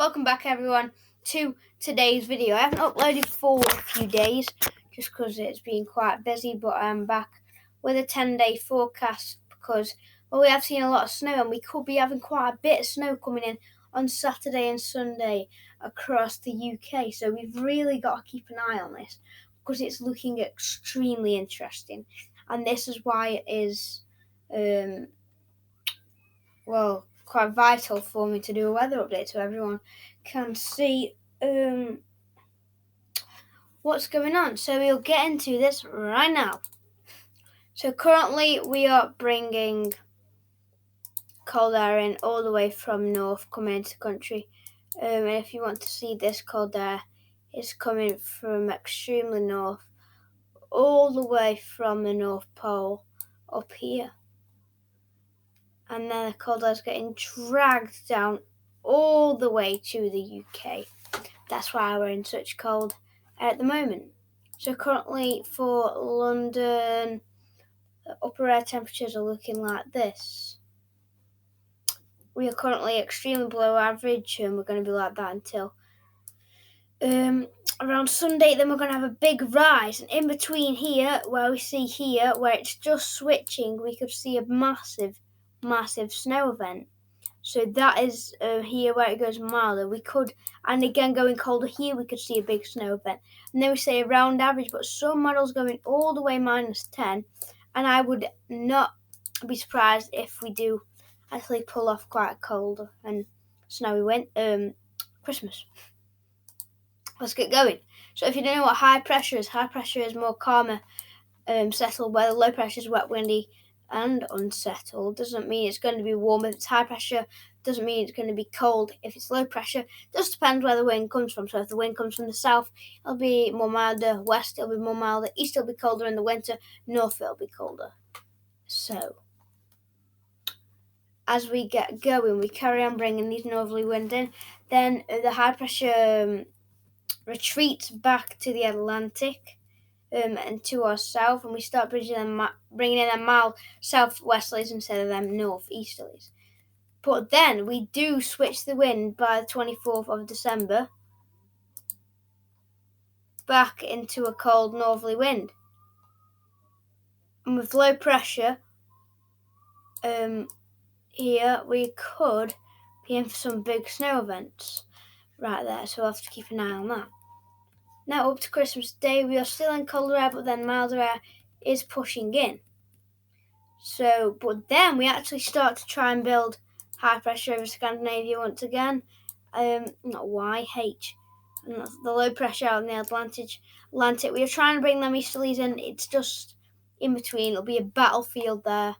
Welcome back everyone to today's video. I haven't uploaded for a few days just because it's been quite busy, but I'm back with a 10-day forecast because we have seen a lot of snow and we could be having quite a bit of snow coming in on Saturday and Sunday across the UK. So we've really got to keep an eye on this because it's looking extremely interesting, and this is why it is quite vital for me to do a weather update so everyone can see what's going on. So we'll get into this right now. So currently we are bringing cold air in all the way from north coming into the country. And if you want to see this cold air, it's coming from extremely north all the way from the North Pole up here. And then the cold air is getting dragged down all the way to the UK. That's why we're in such cold air at the moment. So currently for London, the upper air temperatures are looking like this. We are currently extremely below average, and we're going to be like that until around Sunday. Then we're going to have a big rise, and in between here, where we see here, where it's just switching, we could see a massive snow event. So that is here where it goes milder. We could, and again going colder here, we could see a big snow event. And then we say around average, but some models going all the way -10. And I would not be surprised if we do actually pull off quite a cold and snowy Christmas. Let's get going. So if you don't know what high pressure is more calmer, settled, where the low pressure is wet, windy, and unsettled. Doesn't mean it's going to be warm if it's high pressure. Doesn't mean it's going to be cold if it's low pressure. Just depends where the wind comes from. So if the wind comes from the south, it'll be more milder. West, it'll be more milder. East, it'll be colder in the winter. North, it'll be colder. So as we get going, we carry on bringing these northerly winds in. Then the high pressure retreats back to the Atlantic. And to our south, and we start bringing in them mild southwesterlies instead of them northeasterlies. But then we do switch the wind by the 24th of December back into a cold northerly wind. And with low pressure here, we could be in for some big snow events right there, so we'll have to keep an eye on that. Now up to Christmas Day, we are still in colder air, but then milder air is pushing in. So, but then we actually start to try and build high pressure over Scandinavia once again. Not YH. And that's the low pressure out in the Atlantic. We are trying to bring them easterlies in. It's just in between. It'll be a battlefield there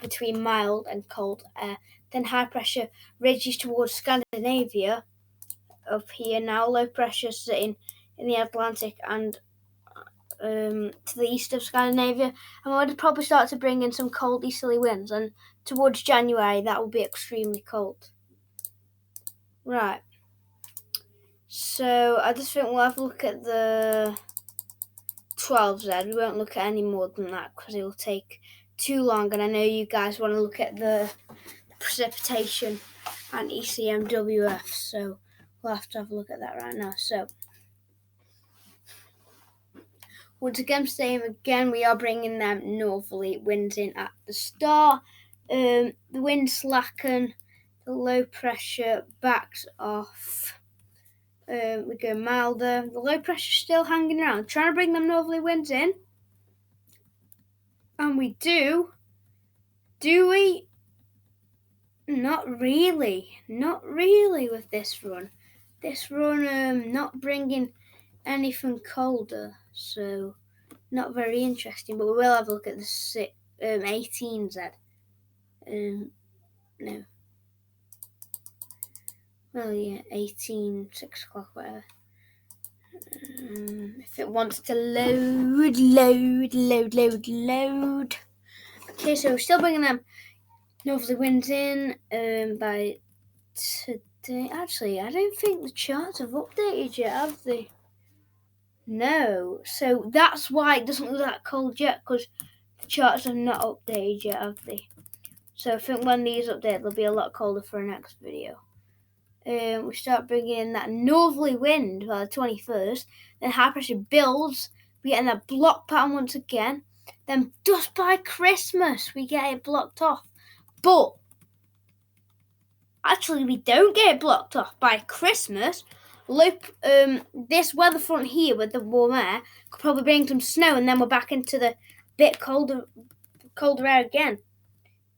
between mild and cold air. Then high pressure ridges towards Scandinavia up here. Now low pressure sitting in the Atlantic and to the east of Scandinavia, and we'll probably start to bring in some cold easterly winds, and towards January that will be extremely cold. Right, so I just think we'll have a look at the 12Z. We won't look at any more than that because it will take too long, and I know you guys want to look at the precipitation and ECMWF, so we'll have to have a look at that right now. So once again, same again, we are bringing them northerly winds in at the start. The winds slacken, the low pressure backs off. We go milder. The low pressure still hanging around, trying to bring them northerly winds in. And we do. Do we? Not really with this run. This run, not bringing anything colder, so not very interesting. But we will have a look at the 18Z. No. Well, yeah, 18, 6 o'clock, whatever. If it wants to load. Okay, so we're still bringing them northerly winds in by today. Actually, I don't think the charts have updated yet, have they? No. So that's why it doesn't look that cold yet, because the charts have not updated yet, have they? So I think when these update, they'll be a lot colder for our next video. we start bringing in that northerly wind by the 21st. Then high pressure builds. We get in that block pattern once again. Then just by Christmas, we get it blocked off. But actually, we don't get it blocked off by Christmas. This weather front here with the warm air could probably bring some snow, and then we're back into the bit colder air again.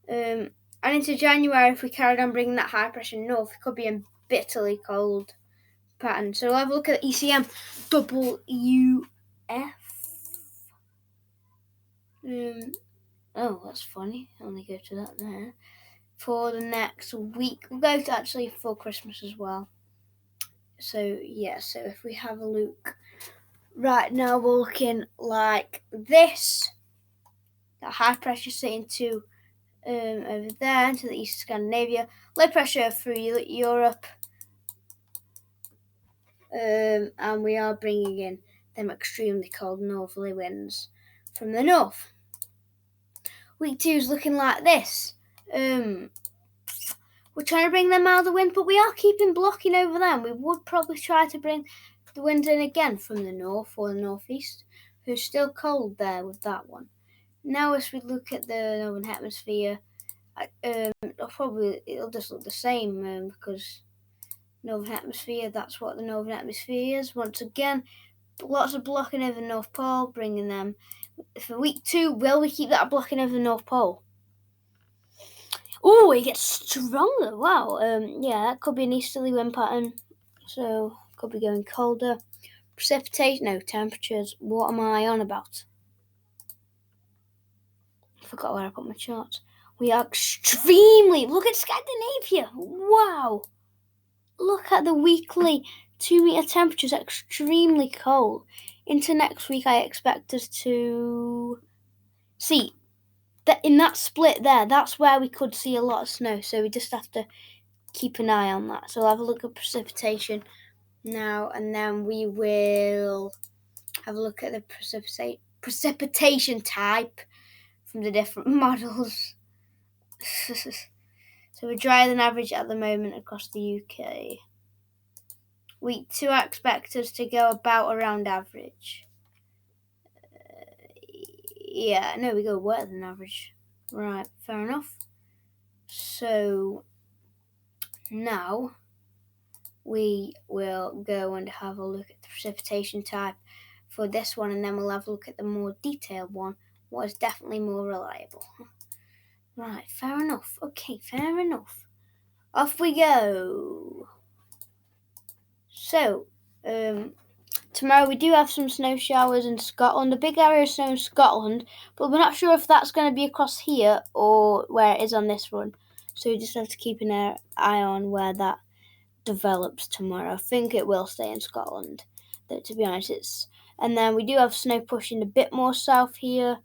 And into January, if we carried on bringing that high pressure north, it could be a bitterly cold pattern. So we'll have a look at ECM WF. Oh, that's funny. I only go to that there. For the next week, we'll go to actually for Christmas as well. So yeah, so if we have a look right now, we're looking like this. That high pressure sitting to over there into the east of Scandinavia, low pressure through Europe, and we are bringing in them extremely cold northerly winds from the north. Week 2 is looking like this. We're trying to bring them out of the wind, but we are keeping blocking over them. We would probably try to bring the wind in again from the north or the northeast. It's still cold there with that one. Now, as we look at the northern hemisphere, it'll just look the same because northern hemisphere. That's what the northern hemisphere is. Once again, lots of blocking over the North Pole, bringing them. For week 2, will we keep that blocking over the North Pole? Oh, it gets stronger. Wow. Yeah, that could be an easterly wind pattern. So, could be going colder. Precipitation, no, temperatures. What am I on about? I forgot where I put my charts. We are extremely. Look at Scandinavia. Wow. Look at the weekly 2-meter temperatures. Extremely cold. Into next week, I expect us to see. In that split there, that's where we could see a lot of snow, so we just have to keep an eye on that. So I'll have a look at precipitation now, and then we will have a look at the precipitation type from the different models. So we're drier than average at the moment across the UK. Week 2, I expect us to go about around average. Yeah, no, we go wetter than average. Right, fair enough. So now we will go and have a look at the precipitation type for this one, and then we'll have a look at the more detailed one, what is definitely more reliable. Right, fair enough. Okay, fair enough. Off we go. So, tomorrow we do have some snow showers in Scotland, a big area of snow in Scotland, but we're not sure if that's going to be across here or where it is on this run. So we just have to keep an eye on where that develops tomorrow. I think it will stay in Scotland, though, to be honest. And then we do have snow pushing a bit more south here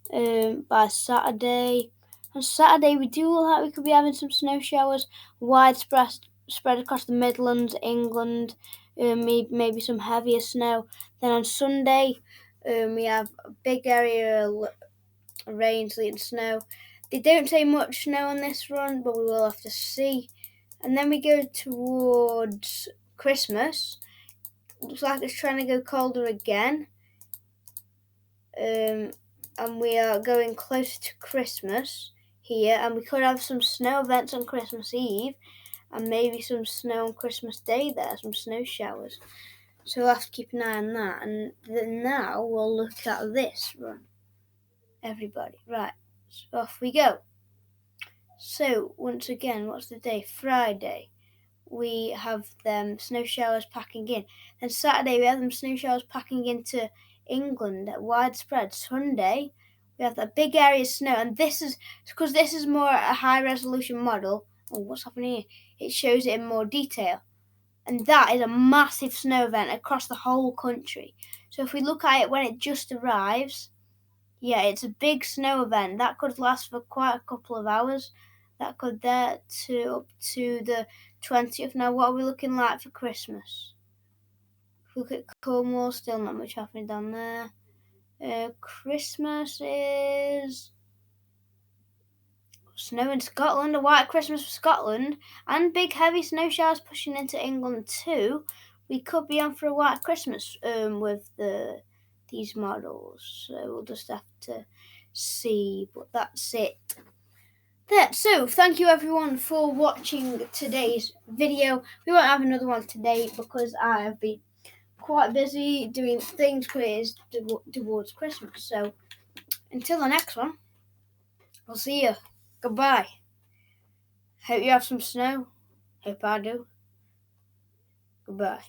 by Saturday. On Saturday, we do look like we could be having some snow showers widespread across the Midlands, England, maybe some heavier snow. Then on Sunday, we have a big area of rain, sleet and snow. They don't say much snow on this run, but we will have to see. And then we go towards Christmas. Looks like it's trying to go colder again. And we are going closer to Christmas here, and we could have some snow events on Christmas Eve, and maybe some snow on Christmas Day there, some snow showers. So we'll have to keep an eye on that. And then now we'll look at this run. Everybody, right, so off we go. So, once again, what's the day? Friday. We have them snow showers packing in. Then Saturday, we have them snow showers packing into England at widespread. Sunday, we have that big area of snow. And this is, because this is more a high-resolution model. Oh, what's happening here? It shows it in more detail. And that is a massive snow event across the whole country. So if we look at it when it just arrives, yeah, it's a big snow event. That could last for quite a couple of hours. That could there to up to the 20th. Now, what are we looking like for Christmas? Look at Cornwall, still not much happening down there. Christmas is snow in Scotland, a white Christmas for Scotland, and big heavy snow showers pushing into England too. We could be on for a white Christmas with these models. So we'll just have to see. But that's it. So thank you everyone for watching today's video. We won't have another one today because I have been quite busy doing things because it is towards Christmas. So until the next one, I'll see you. Goodbye. Hope you have some snow. Hope I do. Goodbye.